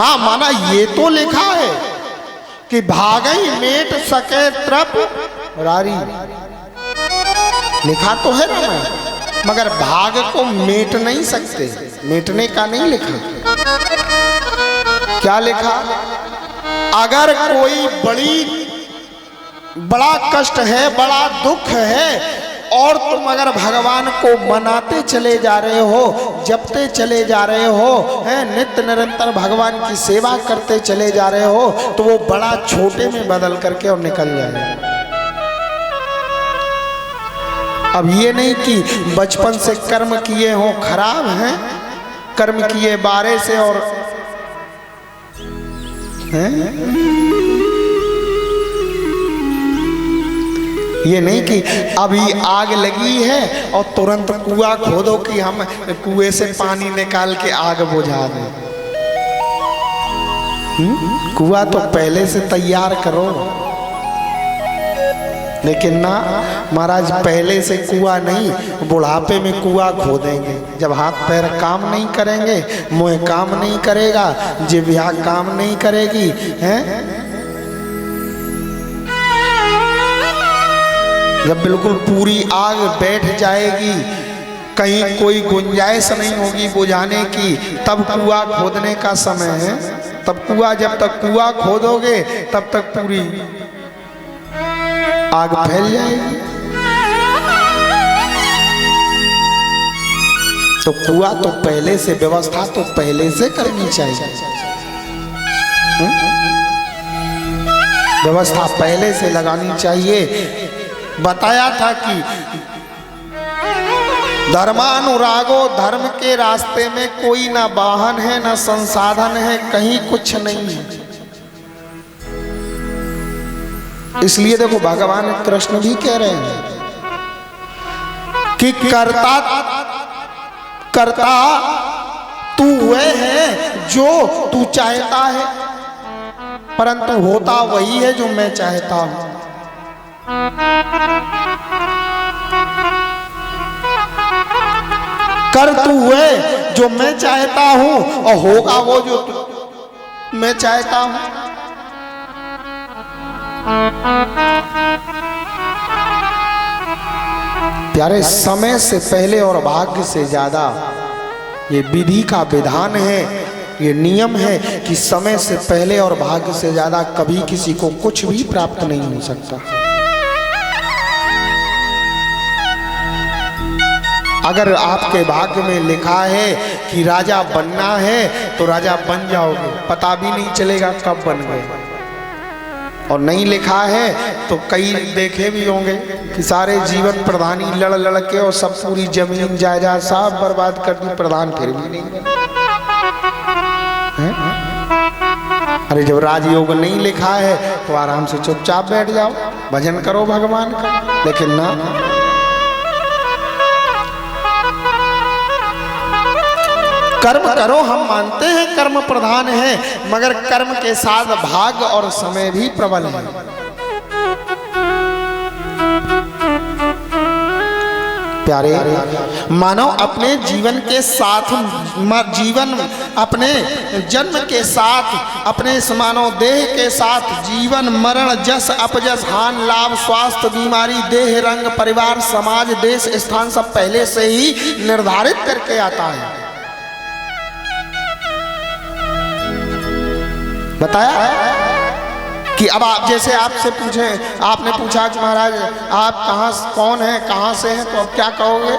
हाँ माना ये तो लिखा है कि भागई मेट सके त्रप रारी, लिखा तो है ना, मगर भाग को मेट नहीं सकते, मेटने का नहीं लिखा। क्या लिखा? अगर कोई बड़ा कष्ट है, बड़ा दुख है, और तुम अगर भगवान को मनाते चले जा रहे हो, जपते चले जा रहे हो, हैं नित्य निरंतर भगवान की सेवा करते चले जा रहे हो, तो वो बड़ा छोटे में बदल करके और निकल जाएगा। अब ये नहीं कि बचपन से कर्म किए हो खराब हैं, कर्म किए बारे से और ये नहीं कि अभी आग लगी है और तुरंत कुआं खोदो कि हम कुएं से पानी निकाल के आग बुझा दें। कुआं तो पहले से तैयार करो। लेकिन ना महाराज, पहले से कुआं नहीं, बुढ़ापे में कुआं खोदेंगे। जब हाथ पैर काम नहीं करेंगे, मुंह काम नहीं करेगा, जिह्वा काम नहीं करेगी, हैं? जब बिल्कुल पूरी आग बैठ जाएगी, कहीं कोई गुंजाइश नहीं होगी बुझाने की, तब कुआं खोदने का समय है। तब कुआं, जब तक कुआं खोदोगे तब तक पूरी आग फैल जाएगी। तो कुआं तो पहले से, व्यवस्था तो पहले से करनी चाहिए। व्यवस्था पहले से लगानी चाहिए। बताया था कि धर्मानुरागो, धर्म के रास्ते में कोई ना वाहन है, ना संसाधन है, कहीं कुछ नहीं है। इसलिए देखो भगवान कृष्ण भी कह रहे हैं कि कर्ता तू वह है जो तू चाहता है, परंतु होता वही है जो मैं चाहता हूं। कर तू है जो मैं चाहता हूं और होगा वो जो मैं चाहता हूं। प्यारे, समय से पहले और भाग्य से ज्यादा ये विधि का विधान है, ये नियम है कि समय से पहले और भाग्य से ज्यादा कभी किसी को कुछ भी प्राप्त नहीं हो सकता। अगर आपके भाग्य में लिखा है कि राजा बनना है तो राजा बन जाओगे, पता भी नहीं चलेगा कब बन गए। और नहीं लिखा है तो कई देखे भी होंगे कि सारे जीवन प्रधानी लड़ लड़ के और सब पूरी जमीन जायदाद सब बर्बाद कर दी, प्रधान फिर भी नहीं बने। अरे जब राजयोग नहीं लिखा है तो आराम से चुपचाप बैठ जाओ, भजन करो भगवान का। लेकिन ना, कर्म करो, हम मानते हैं कर्म प्रधान है, मगर कर्म के साथ भाग्य और समय भी प्रबल है। प्यारे, मानव अपने जीवन के साथ, अपने जन्म के साथ, अपने इस मानव देह के साथ जीवन मरण जस अपजस हान लाभ स्वास्थ्य बीमारी देह रंग परिवार समाज देश स्थान सब पहले से ही निर्धारित करके आता है। बताया कि अब आप, जैसे आपसे पूछे, आपने पूछा कि महाराज आप कहाँ, कौन है, कहाँ से हैं, तो अब क्या कहोगे?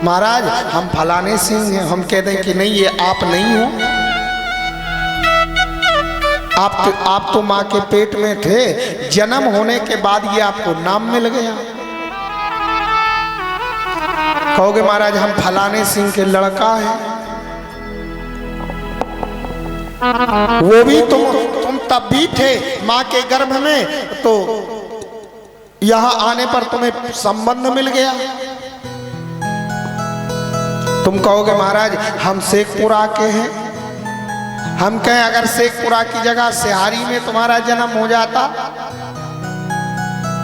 महाराज हम फलाने सिंह हैं। हम कह दें कि नहीं, ये आप नहीं हो, आप तो माँ के पेट में थे, जन्म होने के बाद ये आपको नाम मिल गया। कहोगे महाराज हम फलाने सिंह के लड़का हैं। वो भी तुम तब भी थे माँ के गर्भ में, तो यहाँ आने पर तुम्हें संबंध मिल गया। तुम कहोगे महाराज हम शेखपुरा के हैं। हम कहें अगर शेखपुरा की जगह सिहारी में तुम्हारा जन्म हो जाता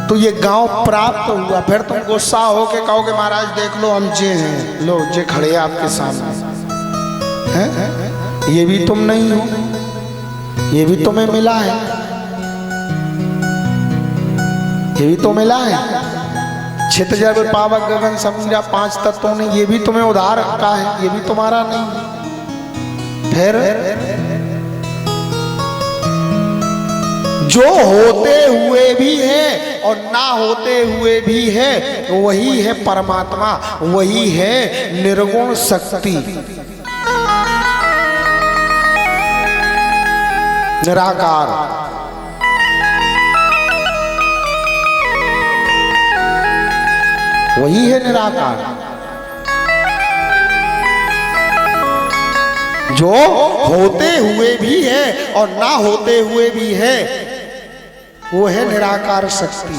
तो ये गांव प्राप्त हुआ, फिर तुम गुस्सा होके कहोगे महाराज देख लो हम जे हैं, लो जे खड़े आपके सामने हैं। ये भी तुम नहीं हो, ये भी तुम्हें मिला है, ये भी तो मिला है। छित जब पावक गगन समीरा, 5 तत्वों ने ये भी तुम्हें उधार रखा है, ये भी तुम्हारा नहीं। फिर जो होते हुए भी है और ना होते हुए भी है, वही है परमात्मा, वही है निर्गुण शक्ति, निराकार। वही है निराकार, जो होते हुए भी है और ना होते हुए भी है, वो है निराकार शक्ति।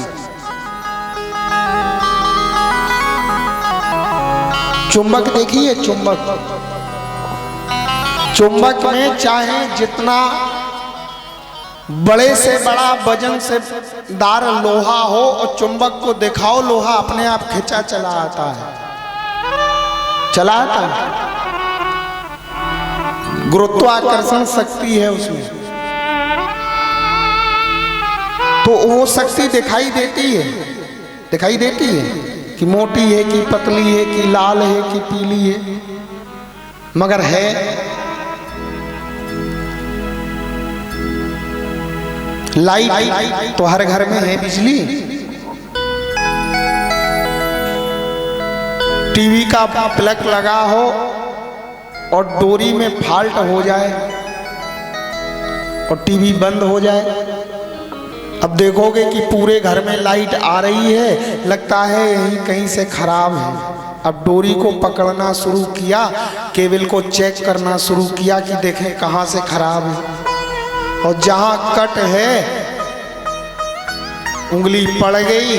चुंबक देखिए, चुंबक, चुंबक में चाहे जितना बड़े से बड़ा वजन से दार लोहा हो और चुंबक को दिखाओ, लोहा अपने आप खिंचा चला आता है, चला आता है। गुरुत्वाकर्षण शक्ति है उसमें, तो वो शक्ति दिखाई देती है, दिखाई देती है कि मोटी है कि पतली है कि लाल है कि पीली है, मगर है। लाइट तो हर घर में है, बिजली, टीवी का प्लग लगा हो और डोरी में फॉल्ट हो जाए और टीवी बंद हो जाए, अब देखोगे कि पूरे घर में लाइट आ रही है, लगता है यहीं कहीं से खराब है। अब डोरी को पकड़ना शुरू किया, केबल को चेक करना शुरू किया कि देखें कहाँ से खराब है, और जहां कट है उंगली पड़ गई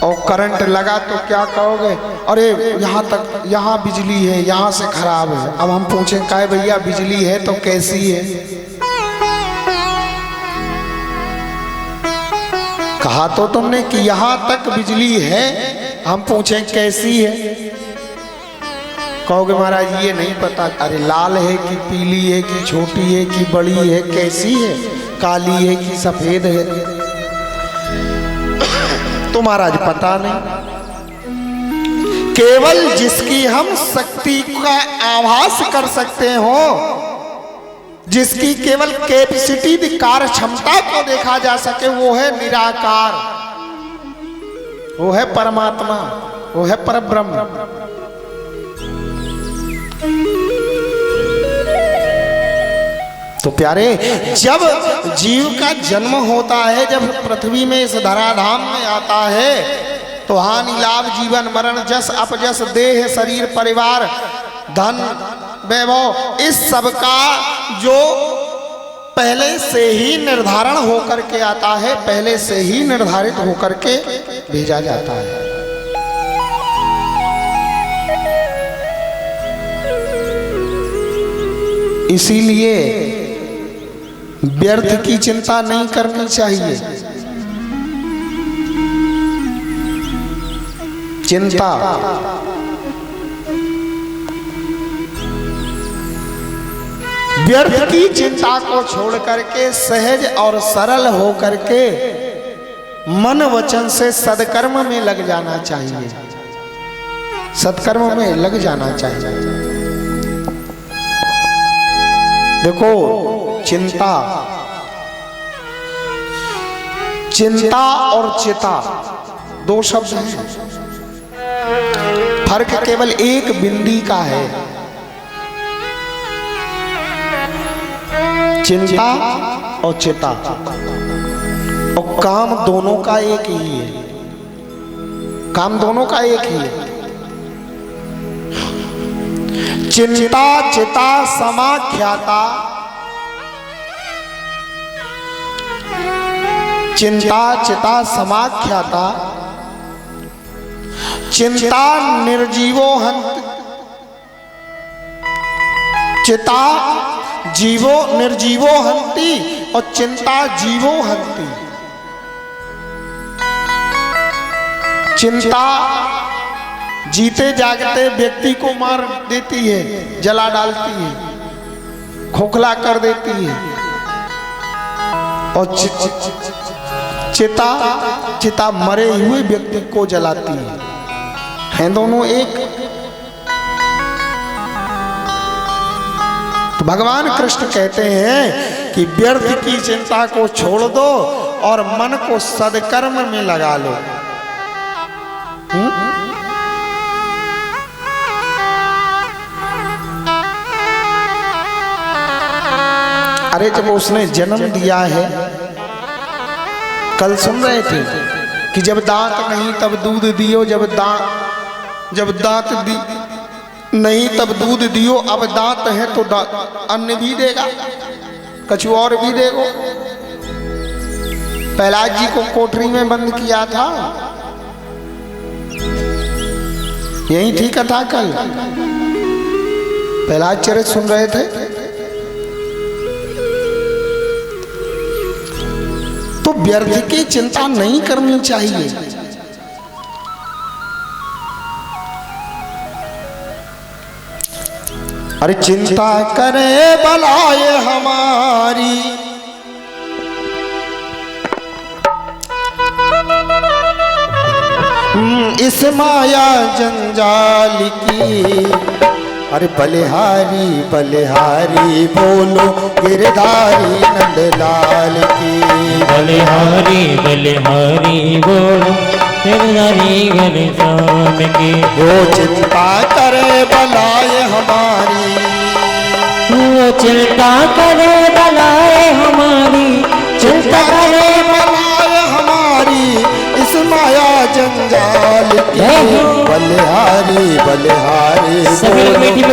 और करंट लगा तो क्या कहोगे, अरे यहाँ तक, यहाँ बिजली है, यहाँ से खराब है। अब हम पूछें काहे भैया बिजली है तो कैसी है? कहा तो तुमने कि यहाँ तक बिजली है, हम पूछें कैसी है, कहोगे महाराज ये नहीं पता। अरे लाल है कि पीली है कि छोटी है कि बड़ी है, कैसी है, काली है कि सफेद है, तो महाराज पता नहीं। केवल जिसकी हम शक्ति का आभास कर सकते हो, जिसकी केवल कैपेसिटी, कार्य क्षमता को देखा जा सके, वो है निराकार, वो है परमात्मा, वो है परब्रह्म। तो प्यारे, जब जीव का जन्म होता है, जब पृथ्वी में इस धराधाम में आता है, तो हानि लाभ जीवन मरण जस अपजस देह शरीर परिवार धन वैभव, इस सब का जो पहले से ही निर्धारण होकर के आता है, पहले से ही निर्धारित होकर के भेजा जाता है। इसीलिए व्यर्थ की चिंता नहीं करनी चाहिए। चिंता व्यर्थ की चिंता को छोड़ करके सहज और सरल हो करके मन वचन से सदकर्म में लग जाना चाहिए, सत्कर्म में लग जाना चाहिए। देखो, चिंता, चिंता और चिता दो शब्द हैं, फर्क केवल एक बिंदी का है। चिंता और चिता, और काम दोनों का एक ही है, काम दोनों का एक ही है। चिंता चिता समाख्याता, चिंता चिता समाख्याता, चिंता निर्जीवो हंत, चिता जीवो निर्जीवो हंती और चिंता जीवो हंती। चिंता जीते जागते व्यक्ति को मार देती है, जला डालती है, खोखला कर देती है और चिता मरे हुए व्यक्ति को जलाती है दोनों एक। तो भगवान कृष्ण कहते हैं कि व्यर्थ की चिंता को छोड़ दो और मन को सदकर्म में लगा लो। अरे जब उसने जन्म दिया है, कल सुन रहे थे कि जब दांत नहीं तब दूध दियो, जब दांत नहीं तब दूध दियो, अब दांत है तो अन्न भी देगा, कछु और भी देगो। प्रहलाद जी को कोठरी में बंद किया था, यही थी कथा कल, प्रहलाद चरित सुन रहे थे। तो व्यर्थ की चिंता नहीं करनी चाहिए। अरे चिंता करे बलाए हमारी, इस माया जंजाल की। अरे बलिहारी बलिहारी बोलो गिरधारी नंदलाल की। बलिहारी बलिहारी बोलो गिरधारी घनश्याम की। वो चिंता करे बलाए हमारी, वो चिंता करे बलाए हमारी, चिंता करे बलाए हमारी, इस माया जंजाल की। बलिहारी बलिहारी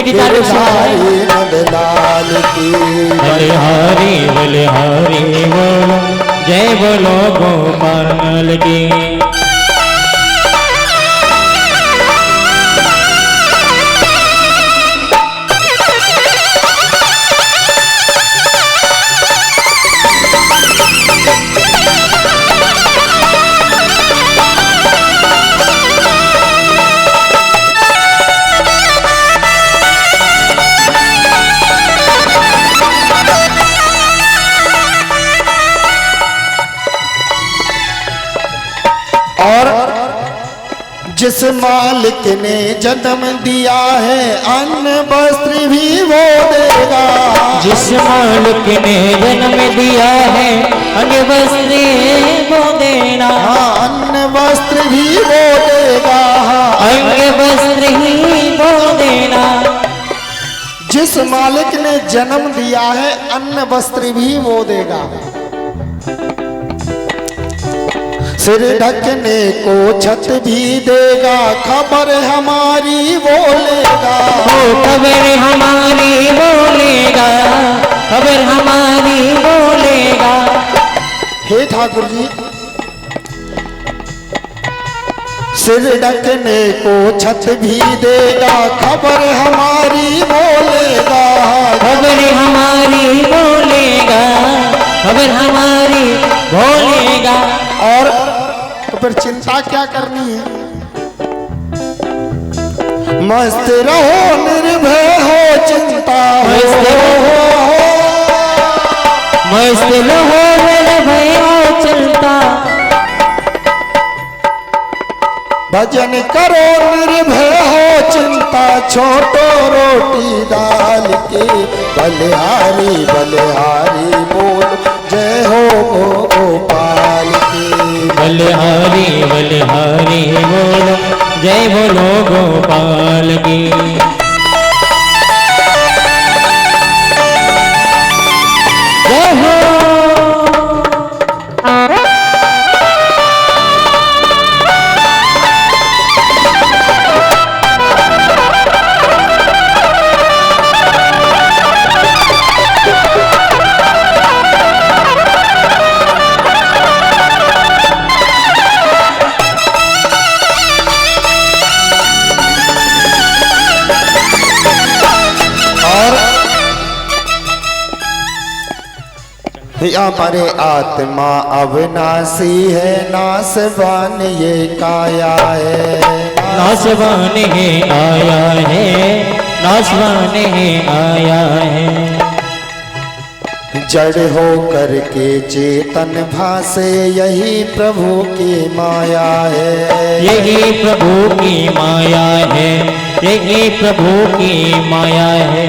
गिरधारी नंदलाल की। बलिहारी बलिहारी बोलो जय बोलो गोपाल की। जिस मालिक ने जन्म दिया है अन्न वस्त्र भी वो देगा। जिस मालिक ने जन्म दिया है अन्न वस्त्र वो देना। हाँ अन्न वस्त्र भी वो देगा, अन्न वस्त्र ही वो देना। जिस मालिक ने जन्म दिया है अन्न वस्त्र भी वो देगा। सिर ढकने को छत भी देगा, खबर हमारी बोलेगा। खबर हमारी बोलेगा, खबर हमारी बोलेगा। हे ठाकुर जी, सिर ढकने को छत भी देगा, खबर हमारी बोलेगा। खबर हमारी बोलेगा, खबर हमारी बोलेगा। और तो फिर चिंता क्या करनी है? मस्त रहो निर्भय हो चिंता मस्त रहो निर्भय हो चिंता। भजन करो निर्भय हो चिंता, छोटो रोटी दाल के। बलिहारी बलिहारी बोल जय हो गोपाल की। बलिहारी बलिहारी बोलो जय बोलो गोपाल की। जय हो हमारे आत्मा अविनाशी है, नासवान ये काया है। नासवान है आया है, नासवान है आया है। जड़ हो करके चेतन भासे यही प्रभु की माया है। यही प्रभु की माया है, यही प्रभु की माया है।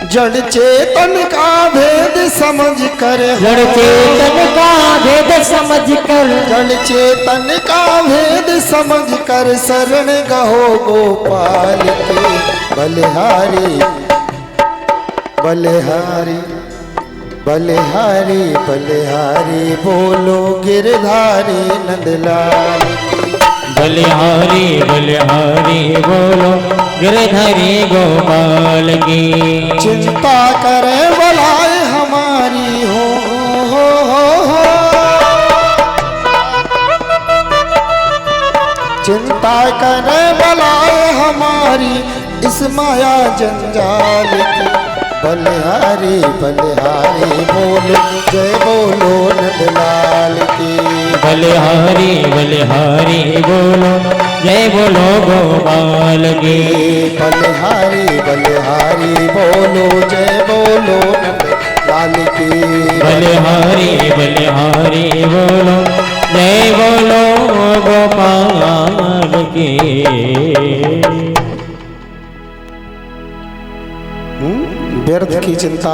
जड़ चेतन का भेद समझ कर, जड़ चेतन का भेद समझ कर, जड़ चेतन का भेद समझ कर शरण गहो गोपाल के। बलिहारी बलिहारी बलिहारी बलिहारी बोलो गिरधारी नंदलाल की। बलिहारी बलिहारी बोलो गिरधारी गोपाल की। चिंता करे बलाए हमारी हो। चिंता करे बलाए हमारी इस माया जंजाल की। बलिहारी बलिहारी बोलो जय बोलो नंदलाल की। बलिहारी बलिहारी बोलो जय बोलो गोपाल की। बलिहारी बलिहारी बोलो जय बोलो नंदलाल की। बलिहारी बलिहारी बोलो जय बोलो गोपाल की। व्यर्थ की चिंता